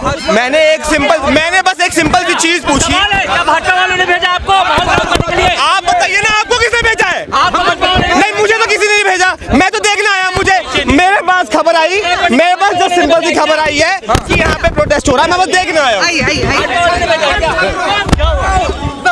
मैंने बस एक सिंपल सी चीज पूछी। भाजपा वालों ने भेजा आपको? आप बताइए ना, आपको किसने भेजा है? नहीं, मुझे तो किसी ने नहीं भेजा, मैं तो देखने आया। मेरे पास खबर आई, मेरे पास जो सिंपल सी खबर आई है कि यहाँ पे प्रोटेस्ट हो रहा है, मैं बस देखने आया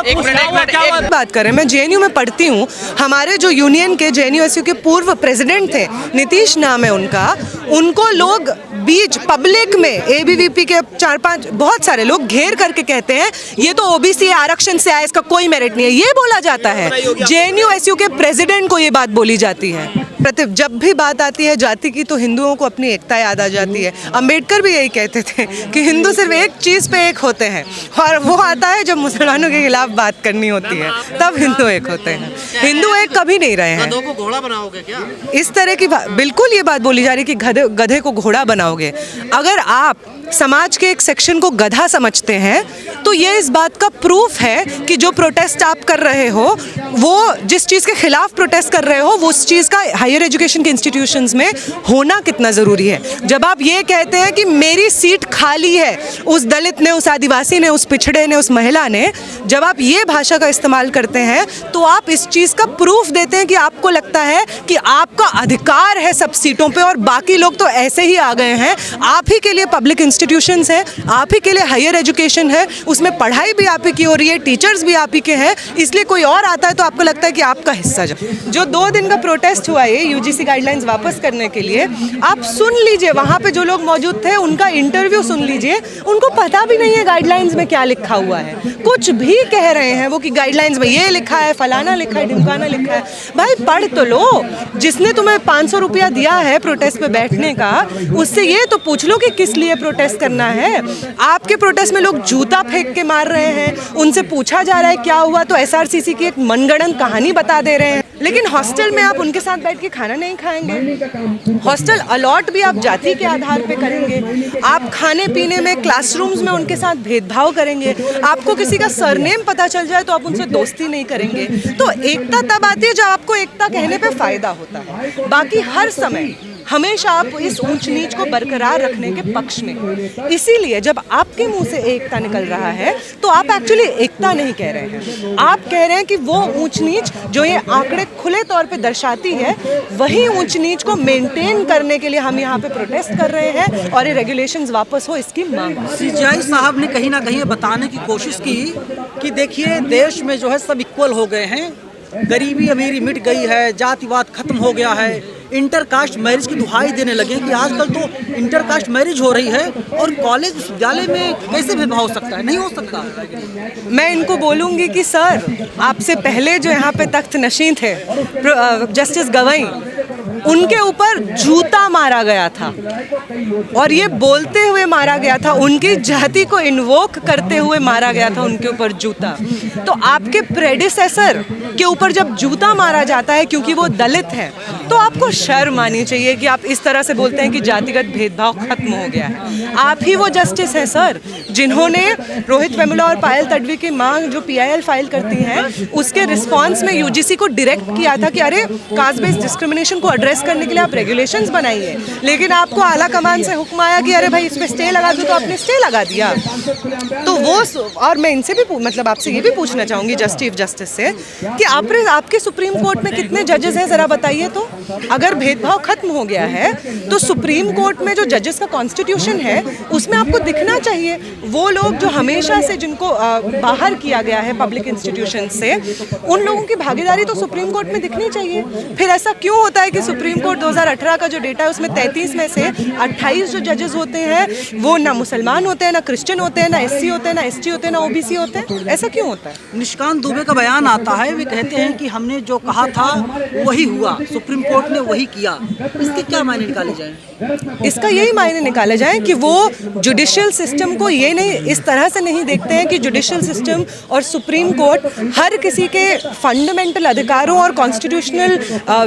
एक बात करें, मैं JNU में पढ़ती हूँ। हमारे जो यूनियन के JNU-SU के पूर्व प्रेसिडेंट थे, नीतीश नाम है उनका, उनको लोग बीच पब्लिक में ABVP के 4-5 बहुत सारे लोग घेर करके कहते हैं ये तो OBC आरक्षण से आया, इसका कोई मेरिट नहीं है, ये बोला जाता है। JNU-SU के प्रेसिडेंट को ये बात बोली जाती है। जब भी बात आती है जाति की तो हिंदुओं को अपनी एकता याद आ जाती है। अंबेडकर भी यही कहते थे कि हिंदू सिर्फ एक चीज़ पे एक होते हैं, और वो आता है जब मुसलमानों के खिलाफ बात करनी होती है, तब हिंदू एक होते हैं। हिंदू एक कभी नहीं रहे हैं। गधों को घोड़ा बनाओगे क्या? इस तरह की बिल्कुल ये बात बोली जा रही है कि गधे को घोड़ा बनाओगे। अगर आप समाज के एक सेक्शन को गधा समझते हैं तो ये इस बात का प्रूफ है कि जो प्रोटेस्ट आप कर रहे हो, वो जिस चीज़ के खिलाफ प्रोटेस्ट कर रहे हो, वो उस चीज़ का हायर एजुकेशन के इंस्टीट्यूशंस में होना कितना ज़रूरी है। जब आप ये कहते हैं कि मेरी सीट खाली है, उस दलित ने, उस आदिवासी ने, उस पिछड़े ने, उस महिला ने, जब आप ये भाषा का इस्तेमाल करते हैं तो आप इस चीज़ का प्रूफ देते हैं कि आपको लगता है कि आपका अधिकार है सब सीटों पे और बाकी लोग तो ऐसे ही आ गए हैं। आप ही के लिए पब्लिक इंस्टीट्यूशंस है, आप ही के लिए हायर एजुकेशन है, उसमें पढ़ाई भी आप ही की हो रही है, टीचर्स भी आप ही के हैं, इसलिए कोई और आता है तो आपको लगता है कि आपका हिस्सा जो 2 दिन का प्रोटेस्ट हुआ है UGC गाइडलाइंस वापस करने के लिए, आप सुन लीजिए, वहाँ पे जो लोग मौजूद थे उनका इंटरव्यू सुन लीजिए। उनको पता भी नहीं है गाइडलाइंस में क्या लिखा हुआ है, कुछ भी कह रहे हैं वो कि गाइडलाइंस में ये लिखा है, फलाना लिखा है, ढिमकाना लिखा है। भाई पढ़ तो लो। जिसने तुम्हें 500 रुपया दिया है प्रोटेस्ट पे बैठने का, उससे ये तो पूछ लो कि किस लिए प्रोटेस्ट करना है। आपके प्रोटेस्ट में लोग जूता फेंक के मार रहे हैं, उनसे पूछा जा रहा है क्या हुआ तो SRCC की एक मनगढ़ंत कहानी बता दे रहे हैं। लेकिन हॉस्टल में आप उनके साथ बैठ के खाना नहीं खाएंगे। हॉस्टल अलॉट भी आप जाति के आधार पे करेंगे। आप खाने पीने में, क्लासरूम्स में उनके साथ भेदभाव करेंगे। आपको किसी का सरनेम पता चल जाए तो आप उनसे दोस्ती नहीं करेंगे। तो एकता तब आती है जब आपको एकता कहने पे फायदा होता है। बाकी हर समय हमेशा आप इस ऊंच नीच को बरकरार रखने के पक्ष में। इसीलिए जब आपके मुंह से एकता निकल रहा है तो आप एक्चुअली एकता नहीं कह रहे हैं, आप कह रहे हैं कि वो ऊंच नीच जो ये आंकड़े खुले तौर पे दर्शाती है, वही ऊंच नीच को मेंटेन करने के लिए हम यहाँ पे प्रोटेस्ट कर रहे हैं और ये रेगुलेशंस वापस हो इसकी मांग। CJI साहब ने कहीं ना कहीं बताने की कोशिश की कि देखिए देश में जो है सब इक्वल हो गए हैं, गरीबी अमीरी मिट गई है, जातिवाद खत्म हो गया है, इंटरकास्ट मैरिज की दुहाई देने लगे कि आजकल तो इंटरकास्ट मैरिज हो रही है और कॉलेज विश्वविद्यालय में कैसे भेदभाव हो सकता है? नहीं हो सकता। मैं इनको बोलूँगी कि सर, आपसे पहले जो यहाँ पे तख्त नशीं थे जस्टिस गवई, उनके ऊपर जूता मारा गया था और ये बोलते हुए मारा गया था, उनकी जाति को इन्वोक करते हुए मारा गया था उनके ऊपर जूता। तो आपके प्रेडिसेसर के ऊपर जब जूता मारा जाता है क्योंकि वो दलित है, तो आपको शर्म आनी चाहिए कि आप इस तरह से बोलते हैं कि जातिगत भेदभाव खत्म हो गया है। आप ही वो जस्टिस हैं सर जिन्होंने रोहित वेमुला और पायल तडवी की मांग जो PIL फाइल करती हैं, उसके रिस्पॉन्स में UGC को डायरेक्ट किया था कि अरे कास्ट बेस्ड डिस्क्रिमिनेशन को एड्रेस करने के लिए आप रेगुलेशंस बनाइए। लेकिन आपको आला कमान से हुक्म आया कि अरे भाई इस पे स्टे लगा दो, तो आपने स्टे लगा दिया। तो वो, और मैं इनसे भी मतलब आपसे ये भी पूछना चाहूँगी चीफ जस्टिस से कि आपके सुप्रीम कोर्ट में कितने जजेस हैं ज़रा बताइए। तो अगर भेदभाव खत्म हो गया है तो सुप्रीम कोर्ट में जो जजेस का कॉन्स्टिट्यूशन है उसमें आपको दिखना चाहिए वो लोग जो हमेशा से जिनको बाहर किया गया है पब्लिक इंस्टीट्यूशन से, उन लोगों की भागीदारी तो सुप्रीम कोर्ट में दिखनी चाहिए। फिर ऐसा क्यों होता है कि सुप्रीम कोर्ट 2018 का जो डेटा है उसमें 33 में से 28 जो जजेस होते हैं वो ना मुसलमान होते हैं, ना क्रिश्चियन होते हैं, ना SC होते हैं, ना ST होते हैं, ना OBC होते हैं? ऐसा क्यों होता है? निशिकांत दुबे का बयान आता है, वे कहते हैं कि हमने जो कहा था वही हुआ, सुप्रीम कोर्ट ने वही किया। इसके क्या मायने निकाले जाएं? इसका यही मायने निकाले जाएं कि वो जुडिशियल सिस्टम को ये नहीं, इस तरह से नहीं देखते हैं कि जुडिशियल सिस्टम और सुप्रीम कोर्ट हर किसी के फंडामेंटल अधिकारों और कॉन्स्टिट्यूशनल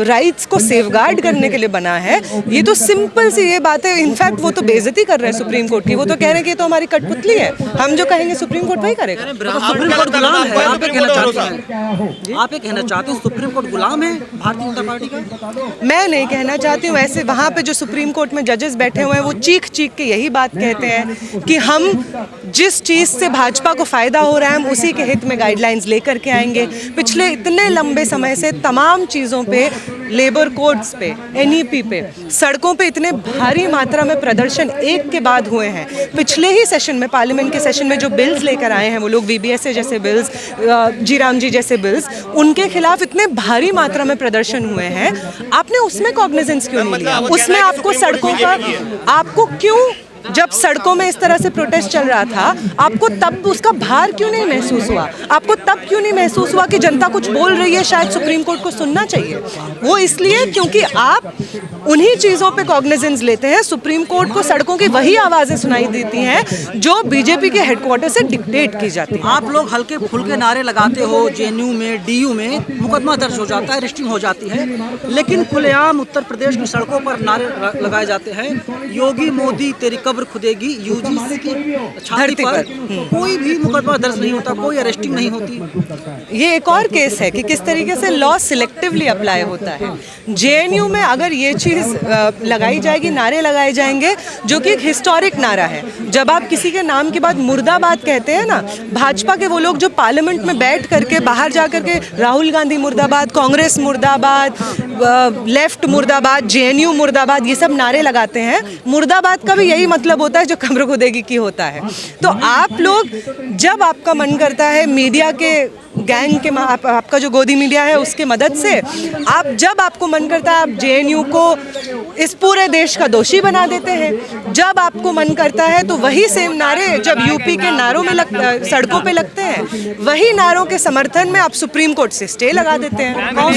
राइट्स को सेफगार्ड गार्ड करने के लिए बना है। ये तो सिंपल सी ये बात है। इनफैक्ट वो तो बेइज्जती कर रहे हैं सुप्रीम कोर्ट की। वो तो कह रहे हैं कि ये तो हमारी कठपुतली है, हम जो कहेंगे सुप्रीम कोर्ट वही करेगा। सुप्रीम कोर्ट गुलाम है, आप ये कहना चाहते हैं? आप ये कहना चाहते हैं सुप्रीम कोर्ट गुलाम है भारतीय जनता पार्टी का? मैं नहीं कहना चाहती हूँ। वैसे वहाँ पे जो सुप्रीम कोर्ट में जजेस बैठे हुए हैं वो चीख चीख के यही बात कहते हैं कि हम जिस चीज़ से भाजपा को फ़ायदा हो रहा है हम उसी के हित में गाइडलाइंस लेकर के आएंगे। पिछले इतने लंबे समय से तमाम चीज़ों पे, लेबर कोड्स पे, NEP पे, सड़कों पे इतने भारी मात्रा में प्रदर्शन एक के बाद हुए हैं। पिछले ही सेशन में, पार्लियामेंट के सेशन में जो बिल्स लेकर आए हैं वो लोग, VBSA जैसे बिल्स, जी राम जी जैसे बिल्स, उनके खिलाफ इतने भारी मात्रा में प्रदर्शन हुए हैं। आपने उसमें कॉग्निजेंस क्यों नहीं लिया? उसमें आपको सड़कों का, आपको क्यों, जब सड़कों में इस तरह से प्रोटेस्ट चल रहा था, आपको तब उसका भार क्यों नहीं महसूस हुआ? आपको तब क्यों नहीं महसूस हुआ कि जनता कुछ बोल रही है, शायद सुप्रीम कोर्ट को सुनना चाहिए? वो इसलिए क्योंकि आप उन्हीं चीज़ों पे कॉग्निजेंस लेते हैं। सुप्रीम कोर्ट को सड़कों की वही आवाज़ें सुनाई देती हैं जो बीजेपी के हेडक्वार्टर से डिक्टेट की जाती हैं। आप लोग हल्के फुल्के नारे लगाते हो, JNU में, DU में मुकदमा दर्ज हो जाता है, अरेस्टिंग हो जाती है, लेकिन खुलेआम उत्तर प्रदेश की सड़कों पर नारे लगाए जाते हैं, योगी मोदी तेरी कब्र खुदेगी, UGC की छाती पर कोई भी मुकदमा दर्ज नहीं होता, कोई अरेस्टिंग नहीं होती। ये एक और केस है कि किस तरीके से लॉ सिलेक्टिवली अप्लाई होता है। JNU में अगर ये चीज़ लगाई जाएगी, नारे लगाए जाएंगे, जो कि एक हिस्टोरिक नारा है। जब आप किसी के नाम के बाद मुर्दाबाद कहते हैं ना, भाजपा के वो लोग जो पार्लियामेंट में बैठ करके, बाहर जा करके राहुल गांधी मुर्दाबाद, कांग्रेस मुर्दाबाद, लेफ्ट मुर्दाबाद, JNU मुर्दाबाद, ये सब नारे लगाते हैं। मुर्दाबाद का भी यही मतलब होता है जो कब्र खुदेगी की होता है। तो आप लोग जब आपका मन करता है, मीडिया के गैंग के, आपका जो गोदी मीडिया है उसके मदद से, आप जब आपको मन करता है आप JNU को इस पूरे देश का दोषी बना देते हैं। जब आपको मन करता है तो वही सेम नारे जब UP के नारों में सड़कों पे लगते हैं, वही नारों के समर्थन में आप सुप्रीम कोर्ट से स्टे लगा देते हैं। कौन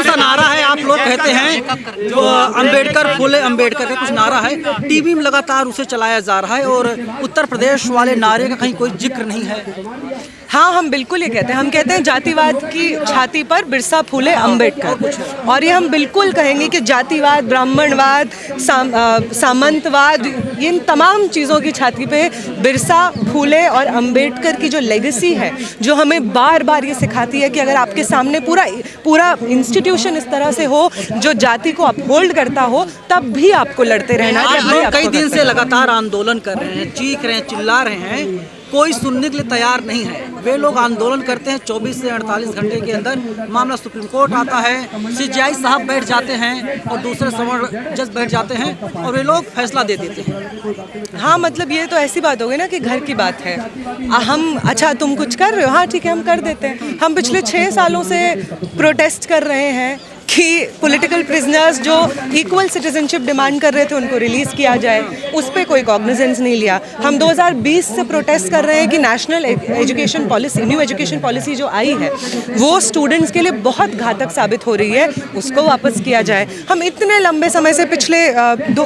सा नारा है? आप लोग कहते हैं जो अम्बेडकर, फूले अम्बेडकर का कुछ नारा है, टीवी में लगातार उसे चलाया जा रहा है और उत्तर प्रदेश वाले नारे का कहीं कोई जिक्र नहीं है। हाँ, हम बिल्कुल ये कहते हैं। हम कहते हैं जातिवाद की छाती पर बिरसा फूले अम्बेडकर, और ये हम बिल्कुल कहेंगे कि जातिवाद, ब्राह्मणवाद, सामंतवाद, इन तमाम चीज़ों की छाती पे बिरसा फूले और अम्बेडकर की जो लेगेसी है, जो हमें बार बार ये सिखाती है कि अगर आपके सामने पूरा इंस्टीट्यूशन इस तरह से हो जो जाति को अपहोल्ड करता हो, तब भी आपको लड़ते रहना है। आप लोग कई दिन से लगातार आंदोलन कर रहे हैं, चीख रहे हैं, चिल्ला रहे हैं, कोई सुनने के लिए तैयार नहीं है। वे लोग आंदोलन करते हैं, 24 से 48 घंटे के अंदर मामला सुप्रीम कोर्ट आता है, CJI साहब बैठ जाते हैं और दूसरे सवर्ण जज बैठ जाते हैं और वे लोग फैसला दे देते हैं। हाँ, मतलब ये तो ऐसी बात हो गई ना कि घर की बात है। हम, अच्छा तुम कुछ कर रहे हो, हाँ ठीक है हम कर देते हैं। हम पिछले 6 सालों से प्रोटेस्ट कर रहे हैं कि पॉलिटिकल प्रिजनर्स जो इक्वल सिटीजनशिप डिमांड कर रहे थे उनको रिलीज़ किया जाए, उस पर कोई कॉग्निजेंस नहीं लिया। हम 2020 से प्रोटेस्ट कर रहे हैं कि national education policy, new education policy जो आई है वो स्टूडेंट्स के लिए बहुत घातक साबित हो रही है, उसको वापस किया जाए। हम इतने लंबे समय से, पिछले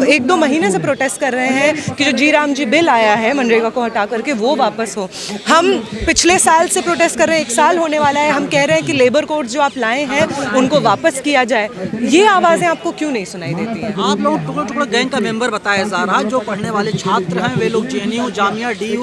1-2 महीने से प्रोटेस्ट कर रहे हैं कि जो जी राम जी बिल आया है मनरेगा को हटा करके वो वापस हो। हम पिछले साल से प्रोटेस्ट कर रहे हैं, 1 साल होने वाला है, हम कह रहे हैं कि लेबर कोड जो आप लाए हैं उनको वापस किया जाए। ये आवाज़ें आपको क्यों नहीं सुनाई देती हैं? आप लोग टुकड़ा गैंग का मेंबर बताया जा रहा है, जो पढ़ने वाले छात्र हैं वे लोग JNU, Jamia, DU,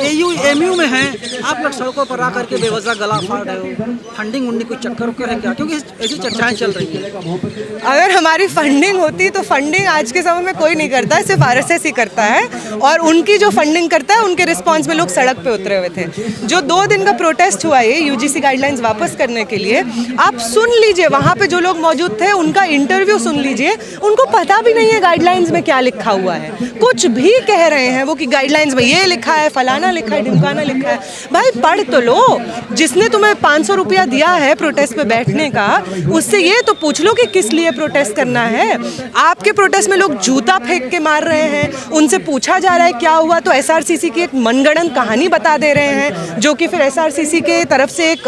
AU, MU में हैं। आप लोग सड़कों पर आकर के बेवजह गला फाड़ रहे हो। फंडिंग उन्नी कोई चक्कर है क्या? क्योंकि ऐसी चर्चाएं चल रही हैं। अगर हमारी फंडिंग होती तो फंडिंग आज के समय में कोई नहीं करता है, सिर्फ RSS ही करता है, और उनकी जो फंडिंग करता है उनके रिस्पॉन्स में लोग सड़क पे उतरे हुए थे। जो 2 दिन का प्रोटेस्ट हुआ है UGC गाइडलाइंस वापस करने के लिए, आप सुन लीजिए, वहाँ पे जो लोग मौजूद थे उनका इंटरव्यू सुन लीजिए। उनको पता भी नहीं है गाइडलाइंस में क्या लिखा हुआ है, कुछ भी कह रहे हैं वो कि गाइडलाइंस में ये लिखा है, फलाना लिखा है, ढिमकाना लिखा है। भाई पढ़ तो लो। जिसने तुम्हें 500 रुपया दिया है प्रोटेस्ट पे बैठने का, उससे ये तो पूछ लो कि किस लिए प्रोटेस्ट करना है। आपके प्रोटेस्ट में लोग जूता फेंक के मार रहे हैं, उनसे पूछा जा रहा है क्या हुआ, तो SRCC की एक मनगढ़ंत कहानी बता दे रहे हैं, जो कि फिर SRCC के तरफ से एक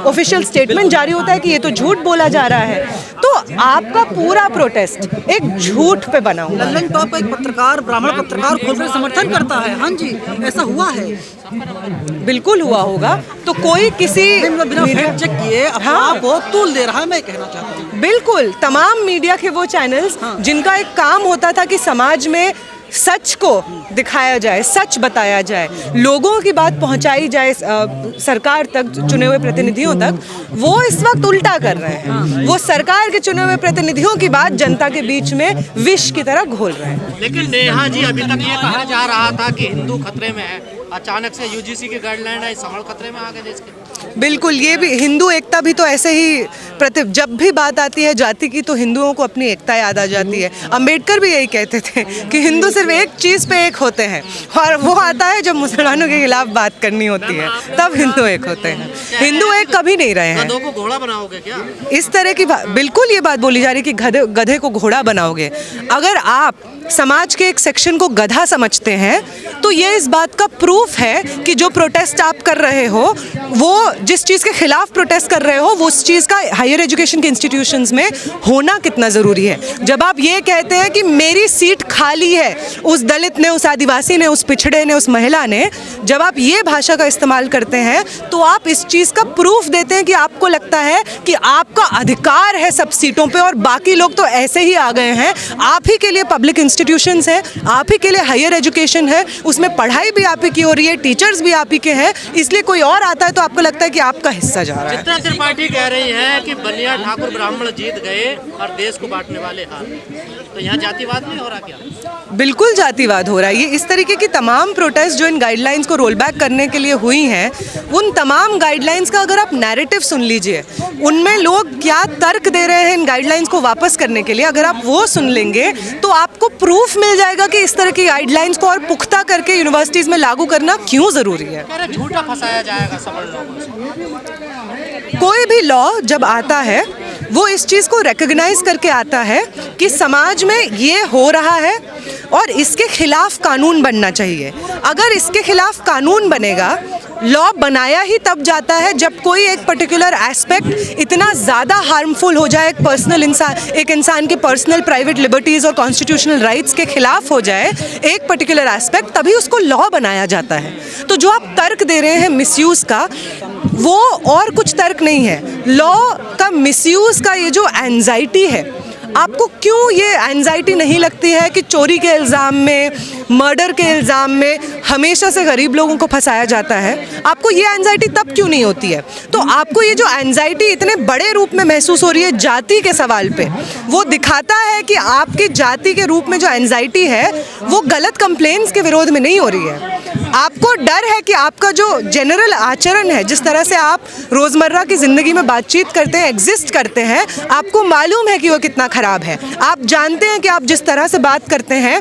ऑफिशियल स्टेटमेंट जारी होता है कि ये तो झूठ बोला जा रहा है। तो आपका पूरा प्रोटेस्ट एक झूठ पे बना हुआ है। लल्लन टॉप एक पत्रकार, ब्राह्मण पत्रकार खुलकर समर्थन करता है। हाँ जी, ऐसा हुआ है, बिल्कुल हुआ होगा। तो कोई किसी बिना फैक्ट चेक किए अपना आप तूल दे रहा है, मैं कहना चाहता हूँ। बिल्कुल, तमाम मीडिया के वो चैनल्स जिनका एक काम होता था कि समाज में सच को दिखाया जाए, सच बताया जाए, लोगों की बात पहुंचाई जाए सरकार तक, चुने हुए प्रतिनिधियों तक, वो इस वक्त उल्टा कर रहे हैं। वो सरकार के चुने हुए प्रतिनिधियों की बात जनता के बीच में विष की तरह घोल रहे हैं। लेकिन नेहा जी, अभी तक ये कहा जा रहा था कि हिंदू खतरे में है, अचानक से यूजीसी की गाइडलाइन आई, समण खतरे में आ गए देश के। बिल्कुल, ये भी हिंदू एकता भी तो ऐसे ही जब भी बात आती है जाति की तो हिंदुओं को अपनी एकता याद आ जाती है। अंबेडकर भी यही कहते थे कि हिंदू सिर्फ एक चीज़ पे एक होते हैं, और वो आता है जब मुसलमानों के खिलाफ बात करनी होती है, तब हिंदू एक होते हैं। हिंदू एक कभी नहीं रहे हैं। गधों को घोड़ा बनाओगे क्या? इस तरह की बिल्कुल ये बात बोली जा रही है कि गधे को घोड़ा बनाओगे। अगर आप समाज के एक सेक्शन को गधा समझते हैं तो ये इस बात का प्रूफ है कि जो प्रोटेस्ट आप कर रहे हो, वो जिस चीज़ के खिलाफ प्रोटेस्ट कर रहे हो, वो उस चीज़ का हायर एजुकेशन के इंस्टीट्यूशंस में होना कितना ज़रूरी है। जब आप ये कहते हैं कि मेरी सीट खाली है, उस दलित ने, उस आदिवासी ने, उस पिछड़े ने, उस महिला ने, जब आप ये भाषा का इस्तेमाल करते हैं तो आप इस चीज़ का प्रूफ देते हैं कि आपको लगता है कि आपका अधिकार है सब सीटों पे और बाकी लोग तो ऐसे ही आ गए हैं। आप ही के लिए पब्लिक इंस्टीट्यूशंस है, आप ही के लिए हायर एजुकेशन है, उसमें पढ़ाई भी आप ही की हो रही है, टीचर्स भी आप ही के हैं, इसलिए कोई और आता है तो आपको लगता है कि आपका हिस्सा जा रहा है। चित्रा त्रिपाठी कह रही है कि बनिया ठाकुर ब्राह्मण जीत गए और देश को बांटने वाले हार, तो यहाँ जातिवाद नहीं हो रहा क्या? बिल्कुल जातिवाद हो रहा है। ये इस तरीके की तमाम प्रोटेस्ट जो इन गाइडलाइंस को रोल बैक करने के लिए हुई हैं, उन तमाम गाइडलाइंस का अगर आप नैरेटिव सुन लीजिए, उनमें लोग क्या तर्क दे रहे हैं इन गाइडलाइंस को वापस करने के लिए, अगर आप वो सुन लेंगे तो आपको प्रूफ मिल जाएगा कि इस तरह की गाइडलाइंस को और पुख्ता करके यूनिवर्सिटीज़ में लागू करना क्यों ज़रूरी है। झूठा फंसाया जाएगा सबल लोगों से। कोई भी लॉ जब आता है वो इस चीज़ को रिकॉग्नाइज करके आता है कि समाज में ये हो रहा है और इसके खिलाफ कानून बनना चाहिए। अगर इसके खिलाफ कानून बनेगा, लॉ बनाया ही तब जाता है जब कोई एक पर्टिकुलर एस्पेक्ट इतना ज़्यादा हार्मफुल हो जाए, एक इंसान के पर्सनल प्राइवेट लिबर्टीज़ और कॉन्स्टिट्यूशनल राइट्स के खिलाफ हो जाए एक पर्टिकुलर एस्पेक्ट, तभी उसको लॉ बनाया जाता है। तो जो आप तर्क दे रहे हैं मिसयूज़ का, वो और कुछ तर्क नहीं है। लॉ का मिसयूज़ का ये जो एंजाइटी है, आपको क्यों ये एंजाइटी नहीं लगती है कि चोरी के इल्ज़ाम में, मर्डर के इल्ज़ाम में हमेशा से गरीब लोगों को फंसाया जाता है? आपको ये एंजाइटी तब क्यों नहीं होती है? तो आपको ये जो एंजाइटी इतने बड़े रूप में महसूस हो रही है जाति के सवाल पे, वो दिखाता है कि आपकी जाति के रूप में जो एंजाइटी है वो गलत कंप्लेंट्स के विरोध में नहीं हो रही है। आपको डर है कि आपका जो जनरल आचरण है, जिस तरह से आप रोज़मर्रा की ज़िंदगी में बातचीत करते हैं, एग्जिस्ट करते हैं, आपको मालूम है कि वो कितना ख़राब है। आप जानते हैं कि आप जिस तरह से बात करते हैं,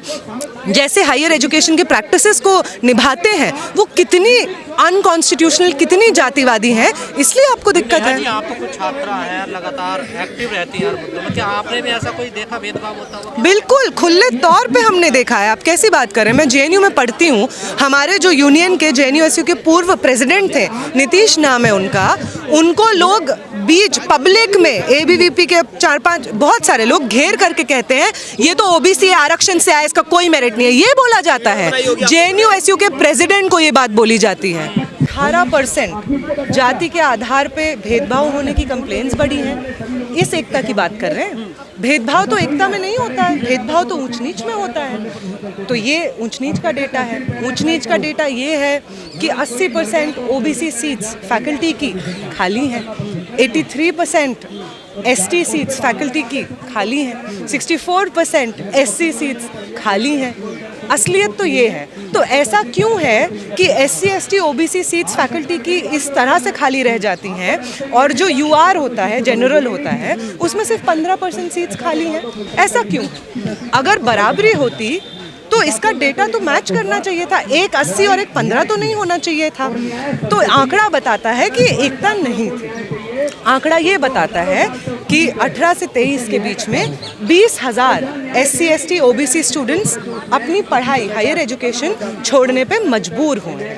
जैसे हायर एजुकेशन के प्रैक्टिसेस को निभाते हैं, वो कितनी अनकॉन्स्टिट्यूशनल, कितनी जातिवादी हैं, इसलिए आपको दिक्कत है। आप तो कुछ छात्रा हैं, लगातार एक्टिव रहती हैं हर मुद्दों में, क्या आपने भी ऐसा कोई देखा भेदभाव होता हुआ? बिल्कुल, खुले तौर पे हमने देखा है। आप कैसी बात कर रहे हैं? मैं JNU में पढ़ती हूँ। हमारे जो यूनियन के JNU-SU के पूर्व प्रेसिडेंट थे, नीतीश नाम है उनका, उनको लोग बीच पब्लिक में ABVP के 4-5 बहुत सारे लोग घेर करके कहते हैं ये तो OBC आरक्षण से आया, इसका कोई मेरिट नहीं है, ये बोला जाता है। JNU-SU के प्रेसिडेंट को ये बात बोली जाती है। 18% जाति के आधार पे भेदभाव होने की कंप्लेंट्स बढ़ी हैं। इस एकता की बात कर रहे हैं। भेदभाव तो एकता में नहीं होता है, भेदभाव तो ऊंच नीच में होता है। तो ये ऊंच नीच का डेटा है। ऊंच नीच का डेटा ये है कि 80% OBC सीट्स फैकल्टी की खाली हैं, 83% ST सीट्स फैकल्टी की खाली हैं, 64% SC सीट्स खाली हैं। असलियत तो ये है। तो ऐसा क्यों है कि SC ST OBC seats faculty की इस तरह से खाली रह जाती हैं और जो UR होता है, जनरल होता है, उसमें सिर्फ 15% सीट्स खाली हैं? ऐसा क्यों? अगर बराबरी होती तो इसका डेटा तो मैच करना चाहिए था। एक 80 और एक 15 तो नहीं होना चाहिए था। तो आंकड़ा बताता है कि एकता नहीं थी। आंकड़ा ये बताता है कि 18 से 23 के बीच में 20,000 SC ST OBC स्टूडेंट्स अपनी पढ़ाई, हायर एजुकेशन छोड़ने पे मजबूर हुए।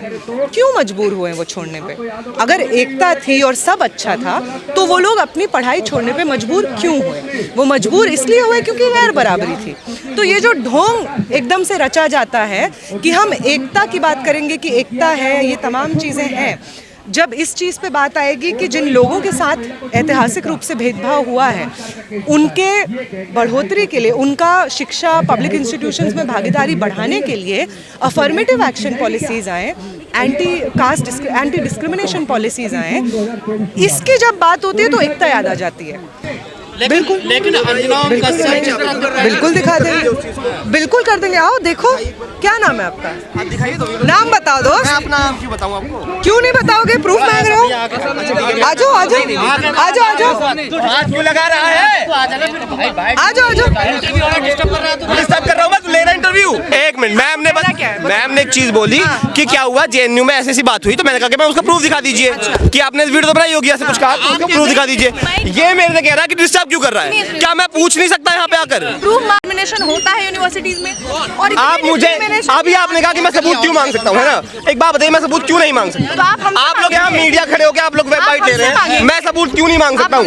क्यों मजबूर हुए वो छोड़ने पे? अगर एकता थी और सब अच्छा था तो वो लोग अपनी पढ़ाई छोड़ने पे मजबूर क्यों हुए? वो मजबूर इसलिए हुए क्योंकि गैर बराबरी थी। तो ये जो ढोंग एकदम से रचा जाता है कि हम एकता की बात करेंगे कि एकता है, ये तमाम चीज़ें हैं, जब इस चीज़ पे बात आएगी कि जिन लोगों के साथ ऐतिहासिक रूप से भेदभाव हुआ है उनके बढ़ोतरी के लिए, उनका शिक्षा पब्लिक इंस्टीट्यूशंस में भागीदारी बढ़ाने के लिए अफर्मेटिव एक्शन पॉलिसीज़ आए, एंटी डिस्क्रिमिनेशन पॉलिसीज़ आए, इसकी जब बात होती है तो एकता याद आ जाती है। बिल्कुल, लेकिन अंजनाओं का सच बिल्कुल दिखा देंगे, बिल्कुल कर देंगे। आओ देखो, क्या नाम है आपका? आप दिखाइए तो नाम बताओ दोस्त। मैं अपना नाम क्यों बताऊं आपको? क्यों नहीं बताओगे? प्रूफ मांग रहे हो? आ जाओ आ जाओ आ जाओ आ जाओ हाथ क्यों लगा रहा है? आ जाओ आ जाओ। डिस्टर्ब कर रहा हूँ मैं, तू ले रहा इंटरव्यू। एक मिनट, मैम ने एक चीज बोली कि क्या हुआ जेएनयू में ऐसी बात हुई, तो मैंने कहा कि मैं उसका प्रूफ दिखा दीजिए कि आपने वीडियो तो बनाई होगी, ऐसे कुछ कहा तो उसका प्रूफ दिखा दीजिए। ये मेरे से कह रहा है कि डिस्टर्ब क्यों कर रहा है? क्या मैं पूछ नहीं सकता यहाँ पे आकर? प्रूफ नॉमिनेशन होता है यूनिवर्सिटीज में और आप मुझे अभी आपने कहा कि मैं सबूत क्यों मांग सकता हूँ, है ना? एक बात बताइए, मैं सबूत क्यों नहीं मांग सकता? तो आप लोग यहाँ मीडिया खड़े होकर आप लोग वेबसाइट ले रहे हैं, मैं सबूत क्यों नहीं मांग सकता हूँ?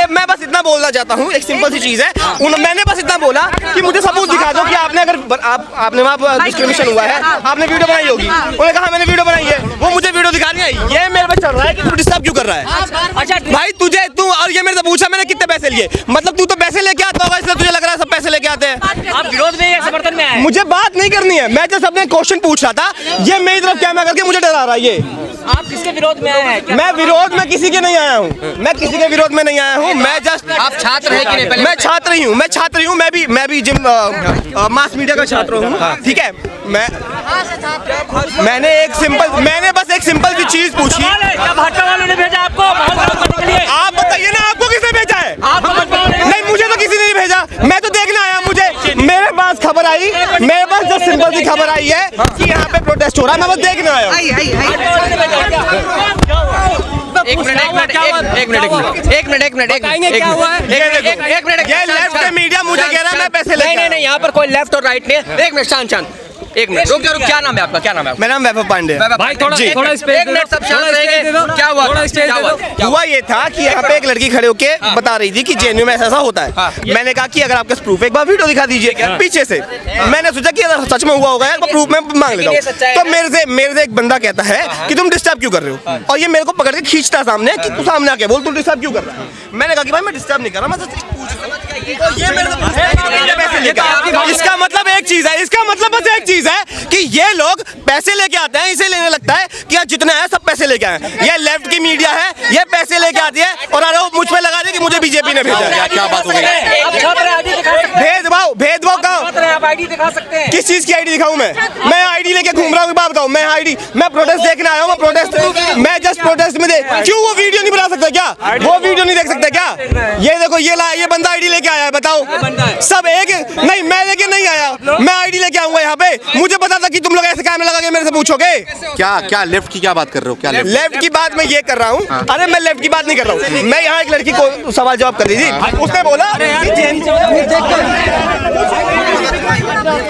मैं बस इतना बोलना चाहता हूँ, एक सिंपल सी चीज है। मैंने बस इतना बोला कि मुझे सबूत दिखा दो कि आपने अगर आपने वहाँ डिस्क्रिमिनेशन हुआ है, आपने वीडियो बनाई होगी। उन्होंने कहा मैंने वीडियो बनाई है, वो मुझे वीडियो दिखा रही है। ये मेरे पे चल रहा है कि तू डिस्टर्ब क्यों कर रहा है? भाई तू और ये मेरे से पूछा मैंने कितने पैसे लिए, मतलब तू तो पैसे लेके आता होगा, इसलिए तुझे लग रहा है सब पैसे लेके आते हैं। आप विरोध में या समर्थन में आए? मुझे बात नहीं करनी है, मैं जस्ट अपने क्वेश्चन पूछ रहा था। ये मेरी तरफ कैमरा करके मुझे डरा रहा है। ये आप किसके विरोध में आए हैं? मैं विरोध में किसी के नहीं आया हूँ, मैं किसी के विरोध में नहीं आया हूँ। मैं जस्ट आप छात्र हैं कि नहीं? पहले मैं छात्र ही हूँ, मैं भी जिम मास मीडिया का छात्र हूँ, ठीक है। मैंने बस एक सिंपल सी चीज पूछी। क्या भाजपा वालों ने भेजा आपको? आप बताइए ना, आपको किसने भेजा है? नहीं, मुझे तो किसी ने नहीं भेजा, मैं तो देखने आया। मुझे मेरे पास खबर आई, मेरे पास जो सिंपल सी खबर आई है कि यहाँ पे प्रोटेस्ट हो रहा है, मैं बस देखने आया हूँ। ये लेफ्ट का मीडिया मुझे कह रहा है मैं पैसे लेके नहीं, यहाँ पर कोई लेफ्ट और राइट नहीं है। एक मिनट शांत, एक मिनट रुक। क्या नाम है आपका? क्या नाम है? मेरा नाम वैभव पांडे है। भाई थोड़ा स्पेस, एक मिनट सब शांत रहेंगे। क्या हुआ? हुआ ये था कि यहाँ पे एक लड़की खड़े होके बता रही थी कि जेएनयू में ऐसा होता है। मैंने कहा कि अगर आपके पास प्रूफ है, एक बार वीडियो दिखा दीजिए पीछे से। मैंने सोचा कि अगर सच में हुआ होगा एक प्रूफ मैं मांग लेता हूँ। तो मेरे से एक बंदा कहता है कि तुम डिस्टर्ब क्यों कर रहे हो, और ये मेरे को पकड़ के खींचता सामने कि तू सामने आके बोल, तू डिस्टर्ब क्यों कर रहा है? मैंने कहा कि भाई मैं डिस्टर्ब नहीं कर रहा, मैं ये मेरे पैसे लेकर। इसका मतलब एक चीज है, इसका मतलब बस एक चीज है कि ये लोग पैसे लेके आते हैं, इसे लेने लगता है कि यार जितने हैं सब पैसे लेके आए। ये लेफ्ट की मीडिया है, ये पैसे लेके आती है और आरोप मुझ पे लगा दे कि मुझे बीजेपी ने भेजा है। क्या बात हो गई? भेदभाव का आप आईडी दिखा सकते हैं? किस चीज की आईडी दिखाऊं? मैं आईडी लेके घूम रहा हूँ, बात बताऊं। मैं प्रोटेस्ट देखने आया हूँ, मैं जस्ट प्रोटेस्ट में क्यों वो वीडियो नहीं बना सकता क्या? वो वीडियो नहीं देख सकते क्या? ये देखो, ये बंदा आईडी लेके आया है, बताओ। सब एक नहीं, मैं लेके नहीं आया, मैं आईडी लेके आऊंगा यहाँ पे। मुझे पता था कि तुम लोग ऐसे कैमरा लगा के मेरे से पूछोगे। क्या लेफ्ट की क्या बात कर रहे हो? क्या लेफ्ट की बात मैं ये कर रहा हूँ? अरे मैं लेफ्ट की बात नहीं कर रहा हूँ। मैं यहाँ एक लड़की को सवाल जवाब कर रही थी, उसने बोला